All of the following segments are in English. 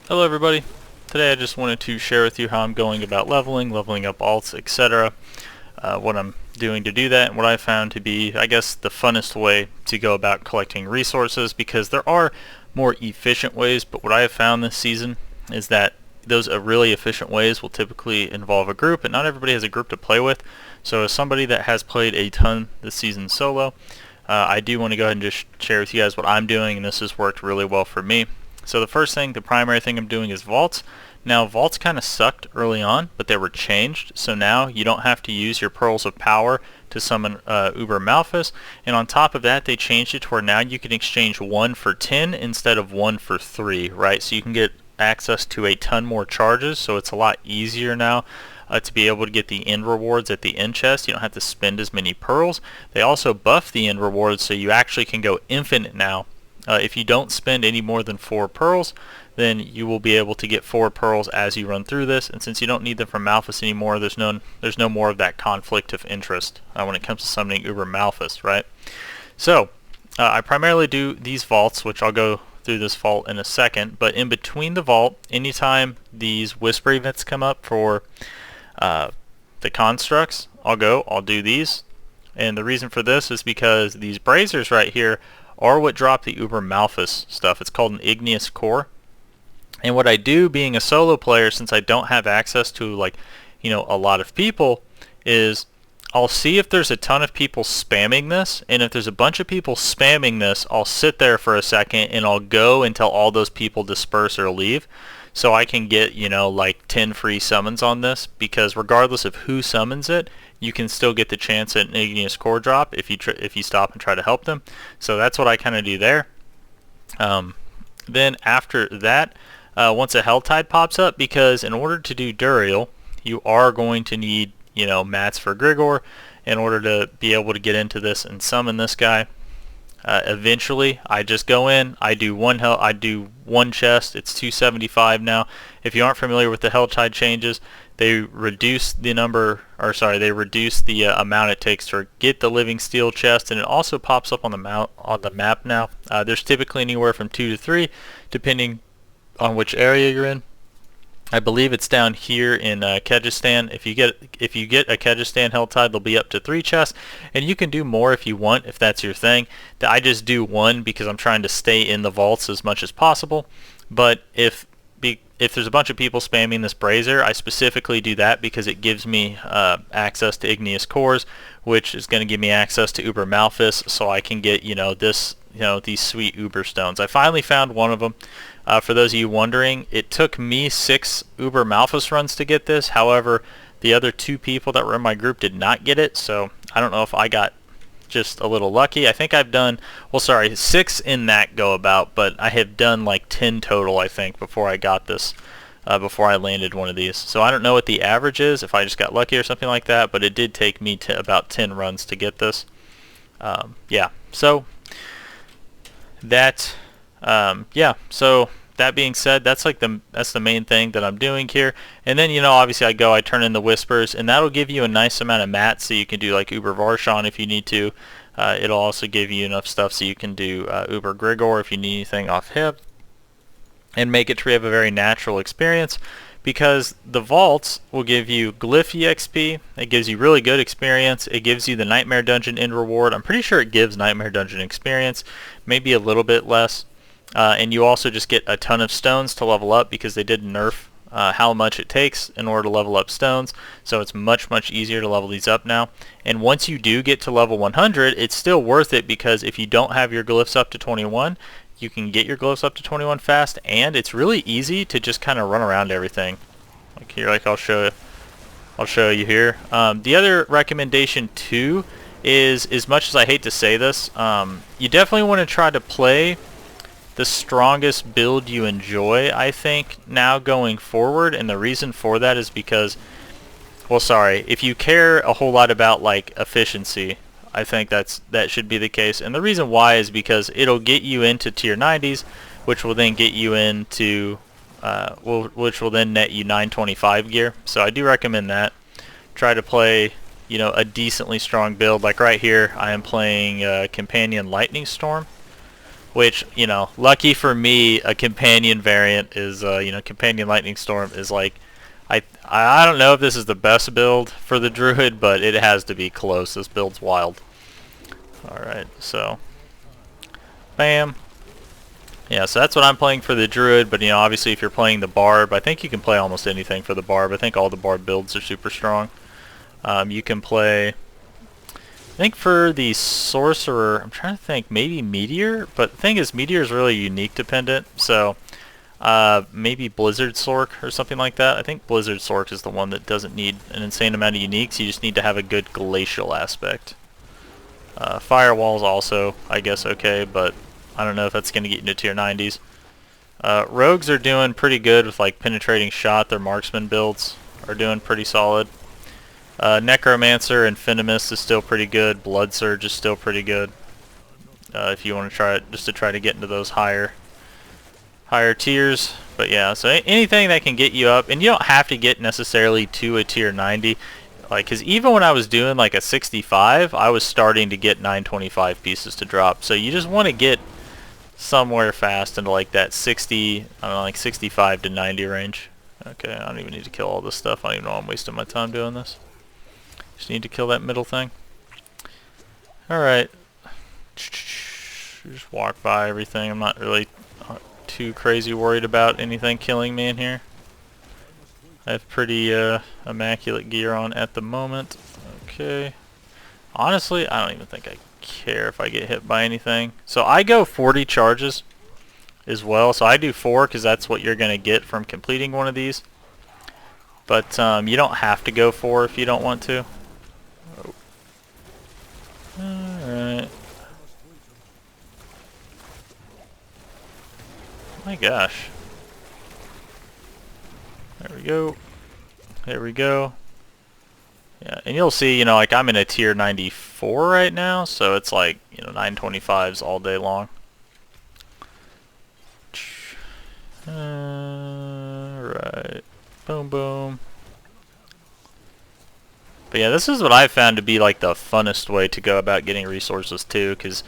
Hello everybody. Today I just wanted to share with you how I'm going about leveling up alts, etc. What I'm doing to do that, and what I found to be, I guess, the funnest way to go about collecting resources, because there are more efficient ways, but what I have found this season is that those really efficient ways will typically involve a group, and not everybody has a group to play with. So as somebody that has played a ton this season solo, I do want to go ahead and just share with you guys what I'm doing, and this has worked really well for me. So the first thing, the primary thing I'm doing is vaults. Now vaults kind of sucked early on, but they were changed, so now you don't have to use your pearls of power to summon Uber Malphus, and on top of that they changed it to where now you can exchange 1 for 10 instead of 1 for 3, right? So you can get access to a ton more charges, so it's a lot easier now to be able to get the end rewards at the end chest. You don't have to spend as many pearls. They also buff the end rewards, so you actually can go infinite now. If you don't spend any more than 4 pearls, then you will be able to get 4 pearls as you run through this, and since you don't need them from Malphus anymore, there's no more of that conflict of interest when it comes to summoning Uber Malphus, right? So I primarily do these vaults, which I'll go through this vault in a second, but in between the vault, anytime these whisper events come up for the constructs, I'll do these, and the reason for this is because these braziers right here are what drop the Uber Malphus stuff. It's called an igneous core. And what I do, being a solo player, since I don't have access to a lot of people, is I'll see if there's a ton of people spamming this, and if there's a bunch of people spamming this, I'll sit there for a second and I'll go until all those people disperse or leave, so I can get 10 free summons on this, because regardless of who summons it, you can still get the chance at an igneous core drop if you stop and try to help them. So that's what I kind of do there. Then after that, once a Helltide pops up, because in order to do Duriel, you are going to need mats for Grigor in order to be able to get into this and summon this guy. Eventually, I just go in, I do one chest. It's 275 now. If you aren't familiar with the Helltide changes, they reduce the amount it takes to get the living steel chest, and it also pops up on the map now. There's typically anywhere from 2 to 3, depending on which area you're in. I believe it's down here in Kyrgyzstan. If you get a Kyrgyzstan Helltide, they'll be up to 3 chests, and you can do more if you want, if that's your thing. I just do 1 because I'm trying to stay in the vaults as much as possible. But if there's a bunch of people spamming this brazier, I specifically do that because it gives me access to igneous cores, which is going to give me access to Uber Malphus, so I can get these sweet Uber stones. I finally found one of them. For those of you wondering, it took me 6 Uber Malphus runs to get this. However, the other 2 people that were in my group did not get it, so I don't know if I got just a little lucky. I think I've done, 6 in that go about, but I have done like 10 total, I think, before I got this, before I landed one of these. So I don't know what the average is, if I just got lucky or something like that, but it did take me to about 10 runs to get this. Yeah, so that so that being said, that's the main thing that I'm doing here. And then obviously I turn in the whispers, and that'll give you a nice amount of mats, so you can do like Uber Varshan if you need to. It'll also give you enough stuff so you can do Uber Grigor if you need anything off hip, and make it to where you have a very natural experience, because the vaults will give you Glyph EXP. It gives you really good experience. It gives you the Nightmare Dungeon end reward. I'm pretty sure it gives Nightmare Dungeon experience, maybe a little bit less. And you also just get a ton of stones to level up, because they did nerf how much it takes in order to level up stones, so it's much easier to level these up now. And once you do get to level 100, it's still worth it, because if you don't have your glyphs up to 21, you can get your glyphs up to 21 fast, and it's really easy to just kind of run around everything. Like here, I'll show you here. The other recommendation too is, as much as I hate to say this, you definitely want to try to play the strongest build you enjoy, I think, now going forward. And the reason for that is because, if you care a whole lot about like efficiency, I think that should be the case. And the reason why is because it'll get you into tier 90s, which will then get you into which will then net you 925 gear. So I do recommend that. Try to play a decently strong build. Like right here, I am playing Companion Lightning Storm. which, you know, lucky for me, a companion variant is, you know, companion lightning storm is like, I don't know if this is the best build for the druid, but it has to be close. This build's wild. Alright, so bam. Yeah, so that's what I'm playing for the druid, but you know, obviously if you're playing the barb, I think you can play almost anything for the barb. I think all the barb builds are super strong. You can play, I think for the sorcerer, I'm trying to think, maybe meteor, but the thing is meteor is really unique dependent, so maybe Blizzard Sork or something like that. I think Blizzard Sork is the one that doesn't need an insane amount of uniques. You just need to have a good glacial aspect. Firewall's also, I guess, okay, but I don't know if that's going to get into tier 90s. Rogues are doing pretty good with like penetrating shot. Their marksman builds are doing pretty solid. Necromancer and Venomous is still pretty good. Blood Surge is still pretty good. If you want to try it, just to try to get into those higher tiers. But yeah, so anything that can get you up, and you don't have to get necessarily to a tier 90. Like, because even when I was doing like a 65, I was starting to get 925 pieces to drop. So you just want to get somewhere fast into like that 60, I don't know, like 65 to 90 range. Okay, I don't even need to kill all this stuff. I don't even know I'm wasting my time doing this. Just need to kill that middle thing. Alright. Just walk by everything. I'm not really too crazy worried about anything killing me in here. I have pretty immaculate gear on at the moment. Okay. Honestly, I don't even think I care if I get hit by anything. So I go 40 charges as well. So I do 4 because that's what you're going to get from completing one of these. But you don't have to go 4 if you don't want to. Oh. Alright. My gosh. There we go. There we go. Yeah, and you'll see, you know, like I'm in a tier 94 right now, so it's like, you know, 925s all day long. Right. Boom, boom. But yeah, this is what I found to be like the funnest way to go about getting resources too, because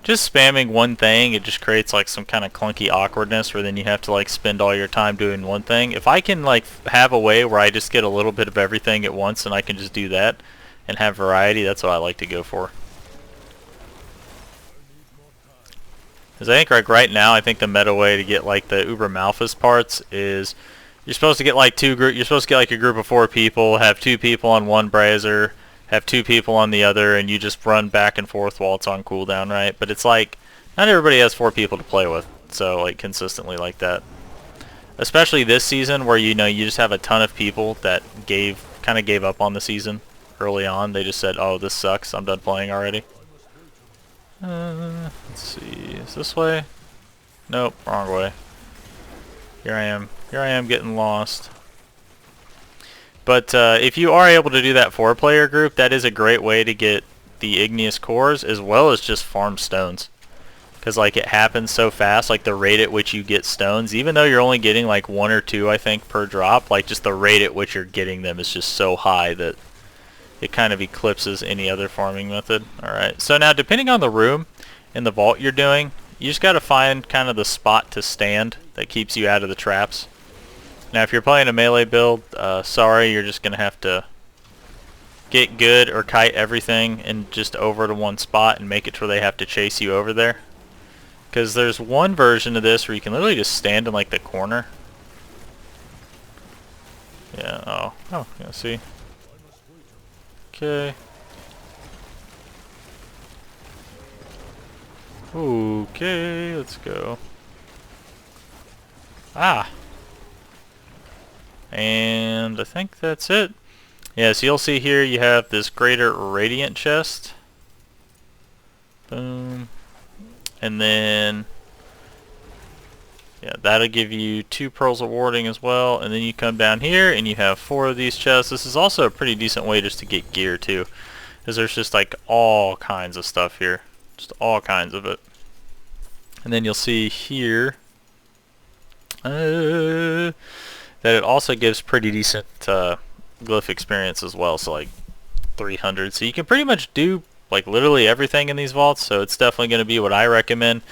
just spamming one thing, it just creates like some kind of clunky awkwardness where then you have to like spend all your time doing one thing. If I can like have a way where I just get a little bit of everything at once and I can just do that and have variety, that's what I like to go for. Because I think like right now, I think the meta way to get like the Uber Malphus parts is you're supposed to get like you're supposed to get like a group of 4 people, have 2 people on one brazier, have 2 people on the other, and you just run back and forth while it's on cooldown, right? But it's like, not everybody has 4 people to play with, so like consistently like that. Especially this season where, you know, you just have a ton of people that kind of gave up on the season early on. They just said, oh, this sucks, I'm done playing already. Let's see, is this way? Nope, wrong way. Here I am getting lost. But if you are able to do that 4-player group, that is a great way to get the igneous cores as well as just farm stones. Because like it happens so fast, like the rate at which you get stones, even though you're only getting like 1 or 2 I think per drop, like just the rate at which you're getting them is just so high that it kind of eclipses any other farming method. Alright, so now depending on the room in the vault you're doing, you just got to find kind of the spot to stand that keeps you out of the traps. Now if you're playing a melee build, sorry, you're just going to have to get good or kite everything and just over to one spot and make it to where they have to chase you over there. Because there's one version of this where you can literally just stand in like the corner. Yeah, yeah, see. Okay. Okay, let's go. Ah! And I think that's it. Yeah, so you'll see here you have this greater radiant chest. Boom. And then, yeah, that'll give you 2 pearls of warding as well. And then you come down here and you have 4 of these chests. This is also a pretty decent way just to get gear too, because there's just like all kinds of stuff here. Just all kinds of it. And then you'll see here that it also gives pretty decent glyph experience as well, so like 300. So you can pretty much do like literally everything in these vaults, so it's definitely going to be what I recommend.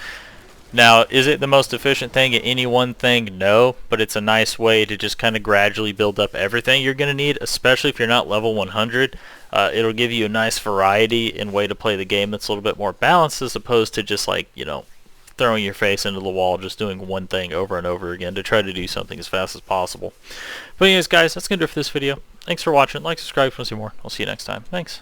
Now, is it the most efficient thing at any one thing? No, but it's a nice way to just kind of gradually build up everything you're going to need, especially if you're not level 100. It'll give you a nice variety and way to play the game that's a little bit more balanced as opposed to just like, throwing your face into the wall, just doing one thing over and over again to try to do something as fast as possible. But anyways, guys, that's going to do it for this video. Thanks for watching. Like, subscribe if you want to see more. I'll see you next time. Thanks.